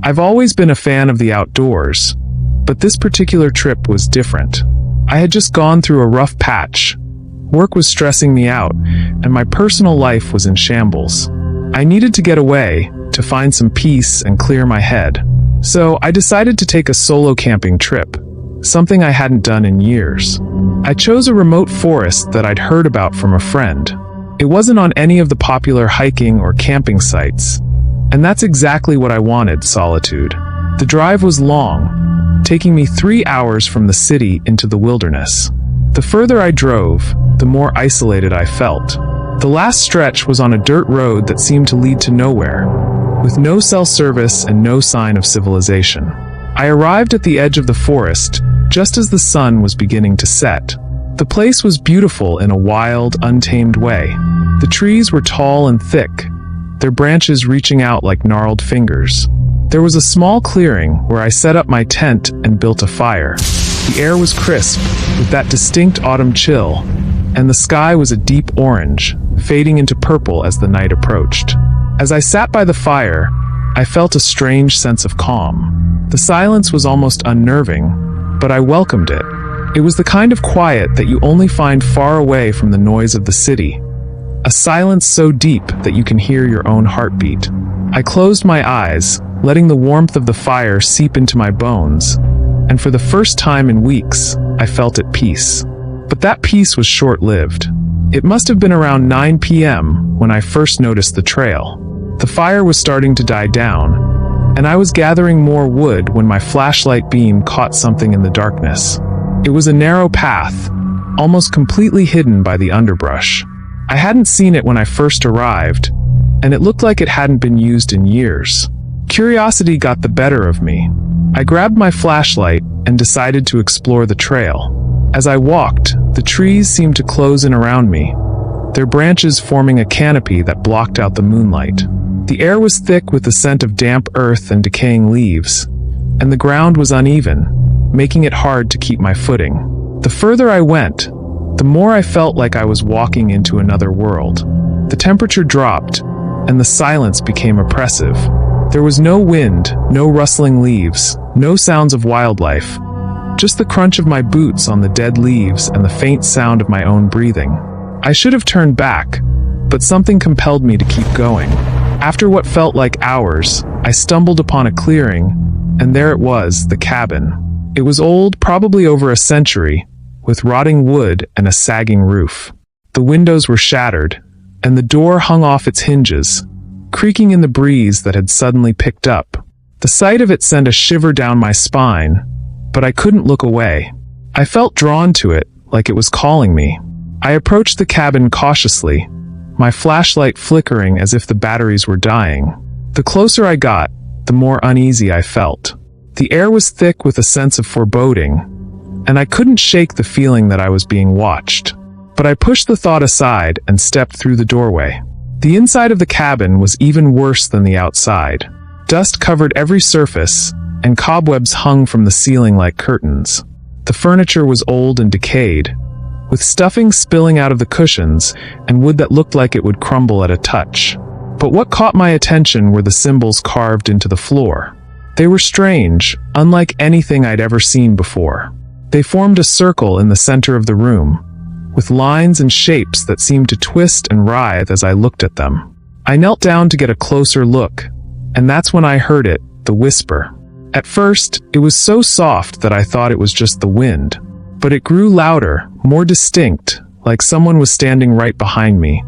I've always been a fan of the outdoors, but this particular trip was different. I had just gone through a rough patch. Work was stressing me out, and my personal life was in shambles. I needed to get away, to find some peace and clear my head. So I decided to take a solo camping trip, something I hadn't done in years. I chose a remote forest that I'd heard about from a friend. It wasn't on any of the popular hiking or camping sites. And that's exactly what I wanted: solitude. The drive was long, taking me 3 hours from the city into the wilderness. The further I drove, the more isolated I felt. The last stretch was on a dirt road that seemed to lead to nowhere, with no cell service and no sign of civilization. I arrived at the edge of the forest just as the sun was beginning to set. The place was beautiful in a wild, untamed way. The trees were tall and thick, their branches reaching out like gnarled fingers. There was a small clearing where I set up my tent and built a fire. The air was crisp, with that distinct autumn chill, and the sky was a deep orange, fading into purple as the night approached. As I sat by the fire, I felt a strange sense of calm. The silence was almost unnerving, but I welcomed it. It was the kind of quiet that you only find far away from the noise of the city. A silence so deep that you can hear your own heartbeat. I closed my eyes, letting the warmth of the fire seep into my bones, and for the first time in weeks, I felt at peace. But that peace was short-lived. It must have been around 9 p.m. when I first noticed the trail. The fire was starting to die down, and I was gathering more wood when my flashlight beam caught something in the darkness. It was a narrow path, almost completely hidden by the underbrush. I hadn't seen it when I first arrived, and it looked like it hadn't been used in years. Curiosity got the better of me. I grabbed my flashlight and decided to explore the trail. As I walked, the trees seemed to close in around me, their branches forming a canopy that blocked out the moonlight. The air was thick with the scent of damp earth and decaying leaves, and the ground was uneven, making it hard to keep my footing. The further I went, the more I felt like I was walking into another world. The temperature dropped, and the silence became oppressive. There was no wind, no rustling leaves, no sounds of wildlife, just the crunch of my boots on the dead leaves and the faint sound of my own breathing. I should have turned back, but something compelled me to keep going. After what felt like hours, I stumbled upon a clearing, and there it was, the cabin. It was old, probably over a century, with rotting wood and a sagging roof. The windows were shattered, and the door hung off its hinges, creaking in the breeze that had suddenly picked up. The sight of it sent a shiver down my spine, but I couldn't look away. I felt drawn to it, like it was calling me. I approached the cabin cautiously, my flashlight flickering as if the batteries were dying. The closer I got, the more uneasy I felt. The air was thick with a sense of foreboding, and I couldn't shake the feeling that I was being watched. But I pushed the thought aside and stepped through the doorway. The inside of the cabin was even worse than the outside. Dust covered every surface, and cobwebs hung from the ceiling like curtains. The furniture was old and decayed, with stuffing spilling out of the cushions and wood that looked like it would crumble at a touch. But what caught my attention were the symbols carved into the floor. They were strange, unlike anything I'd ever seen before. They formed a circle in the center of the room, with lines and shapes that seemed to twist and writhe as I looked at them. I knelt down to get a closer look, and that's when I heard it, the whisper. At first, it was so soft that I thought it was just the wind, but it grew louder, more distinct, like someone was standing right behind me,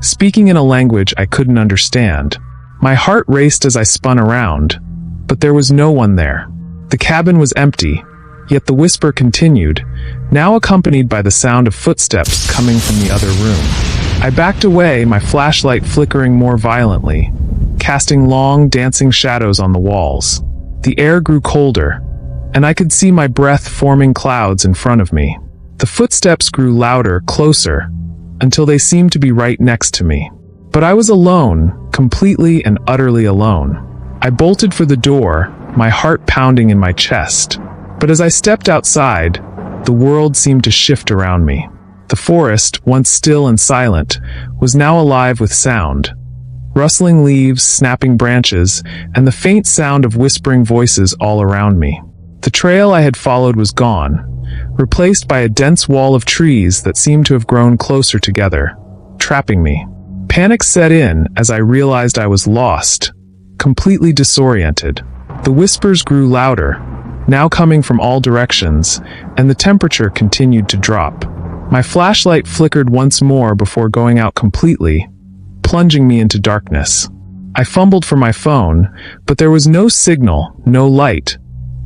speaking in a language I couldn't understand. My heart raced as I spun around, but there was no one there. The cabin was empty, yet the whisper continued, now accompanied by the sound of footsteps coming from the other room. I backed away, my flashlight flickering more violently, casting long, dancing shadows on the walls. The air grew colder, and I could see my breath forming clouds in front of me. The footsteps grew louder, closer, until they seemed to be right next to me. But I was alone, completely and utterly alone. I bolted for the door, my heart pounding in my chest. But as I stepped outside, the world seemed to shift around me. The forest, once still and silent, was now alive with sound. rustling leaves, snapping branches, and the faint sound of whispering voices all around me. The trail I had followed was gone, replaced by a dense wall of trees that seemed to have grown closer together, trapping me. Panic set in as I realized I was lost, completely disoriented. The whispers grew louder, now coming from all directions, and the temperature continued to drop. My flashlight flickered once more before going out completely, plunging me into darkness. I fumbled for my phone, but there was no signal, no light.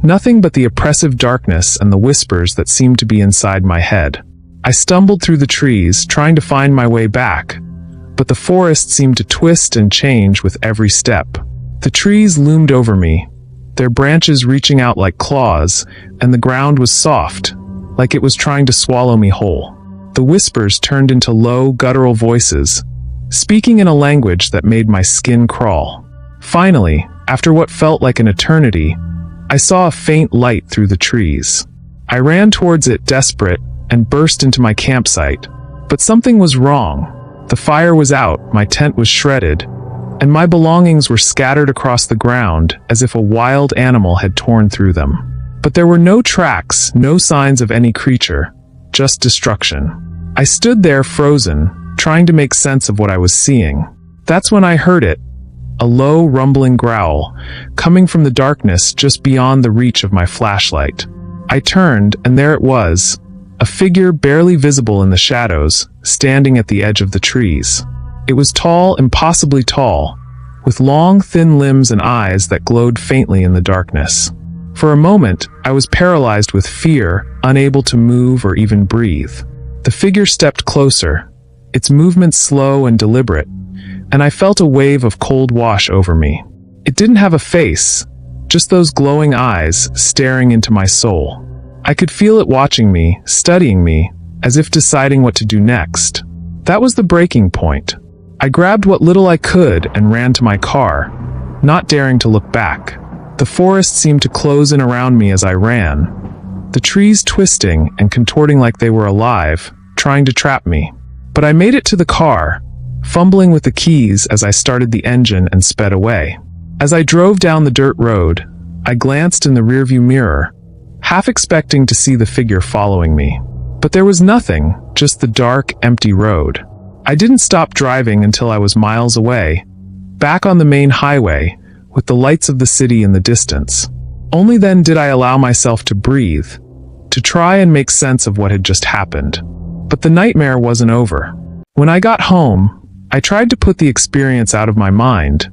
Nothing but the oppressive darkness and the whispers that seemed to be inside my head. I stumbled through the trees, trying to find my way back, but the forest seemed to twist and change with every step. The trees loomed over me, their branches reaching out like claws, and the ground was soft, like it was trying to swallow me whole. The whispers turned into low, guttural voices, speaking in a language that made my skin crawl. Finally, after what felt like an eternity, I saw a faint light through the trees. I ran towards it desperate and burst into my campsite, but something was wrong. The fire was out, my tent was shredded, and my belongings were scattered across the ground as if a wild animal had torn through them. But there were no tracks, no signs of any creature, just destruction. I stood there frozen, trying to make sense of what I was seeing. That's when I heard it, a low, rumbling growl, coming from the darkness just beyond the reach of my flashlight. I turned, and there it was, a figure barely visible in the shadows, standing at the edge of the trees. It was tall, impossibly tall, with long, thin limbs and eyes that glowed faintly in the darkness. For a moment, I was paralyzed with fear, unable to move or even breathe. The figure stepped closer, its movements slow and deliberate, and I felt a wave of cold wash over me. It didn't have a face, just those glowing eyes staring into my soul. I could feel it watching me, studying me, as if deciding what to do next. That was the breaking point. I grabbed what little I could and ran to my car, not daring to look back. The forest seemed to close in around me as I ran, the trees twisting and contorting like they were alive, trying to trap me. But I made it to the car, fumbling with the keys as I started the engine and sped away. As I drove down the dirt road, I glanced in the rearview mirror, half expecting to see the figure following me. But there was nothing, just the dark, empty road. I didn't stop driving until I was miles away, back on the main highway, with the lights of the city in the distance. Only then did I allow myself to breathe, to try and make sense of what had just happened. But the nightmare wasn't over. When I got home, I tried to put the experience out of my mind,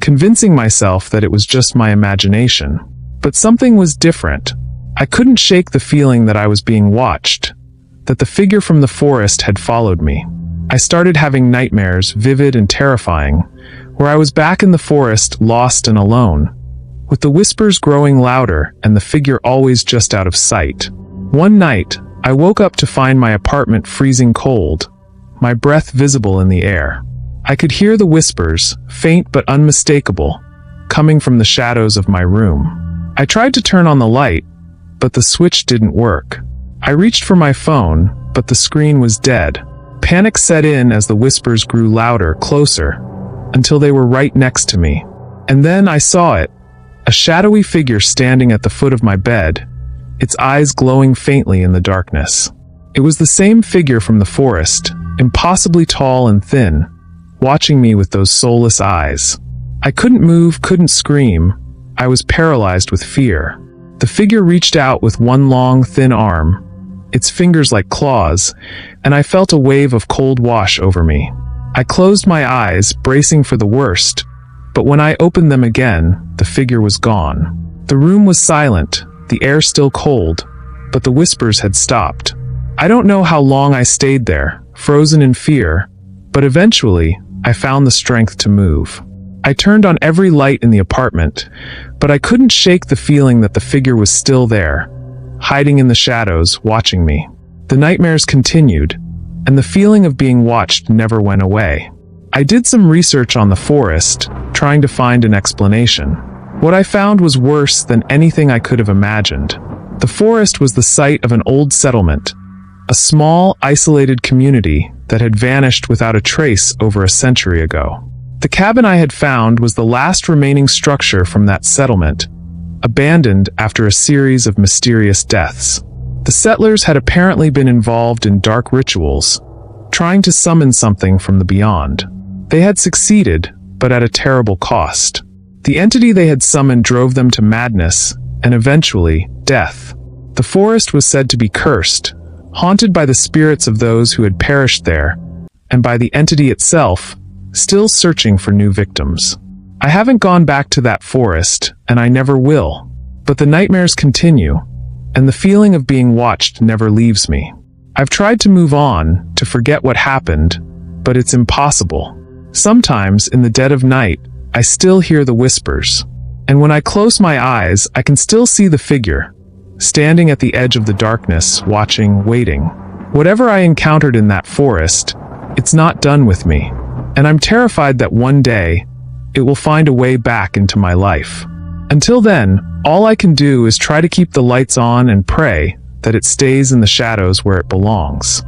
convincing myself that it was just my imagination. But something was different. I couldn't shake the feeling that I was being watched, that the figure from the forest had followed me. I started having nightmares, vivid and terrifying, where I was back in the forest, lost and alone, with the whispers growing louder and the figure always just out of sight. One night, I woke up to find my apartment freezing cold, my breath visible in the air. I could hear the whispers, faint but unmistakable, coming from the shadows of my room. I tried to turn on the light, but the switch didn't work. I reached for my phone, but the screen was dead. Panic set in as the whispers grew louder, closer, until they were right next to me. And then I saw it, a shadowy figure standing at the foot of my bed, its eyes glowing faintly in the darkness. It was the same figure from the forest, impossibly tall and thin, watching me with those soulless eyes. I couldn't move, couldn't scream. I was paralyzed with fear. The figure reached out with one long, thin arm, its fingers like claws, and I felt a wave of cold wash over me. I closed my eyes, bracing for the worst, but when I opened them again, the figure was gone. The room was silent, the air still cold, but the whispers had stopped. I don't know how long I stayed there, frozen in fear, but eventually, I found the strength to move. I turned on every light in the apartment, but I couldn't shake the feeling that the figure was still there, hiding in the shadows, watching me. The nightmares continued, and the feeling of being watched never went away. I did some research on the forest, trying to find an explanation. What I found was worse than anything I could have imagined. The forest was the site of an old settlement, a small, isolated community that had vanished without a trace over a century ago. The cabin I had found was the last remaining structure from that settlement, abandoned after a series of mysterious deaths. The settlers had apparently been involved in dark rituals, trying to summon something from the beyond. They had succeeded, but at a terrible cost. The entity they had summoned drove them to madness, and eventually, death. The forest was said to be cursed, haunted by the spirits of those who had perished there, and by the entity itself, still searching for new victims. I haven't gone back to that forest, and I never will. But the nightmares continue, and the feeling of being watched never leaves me. I've tried to move on, to forget what happened, but it's impossible. Sometimes, in the dead of night, I still hear the whispers. And when I close my eyes, I can still see the figure, standing at the edge of the darkness, watching, waiting. Whatever I encountered in that forest, it's not done with me. And I'm terrified that one day, it will find a way back into my life. Until then, all I can do is try to keep the lights on and pray that it stays in the shadows where it belongs.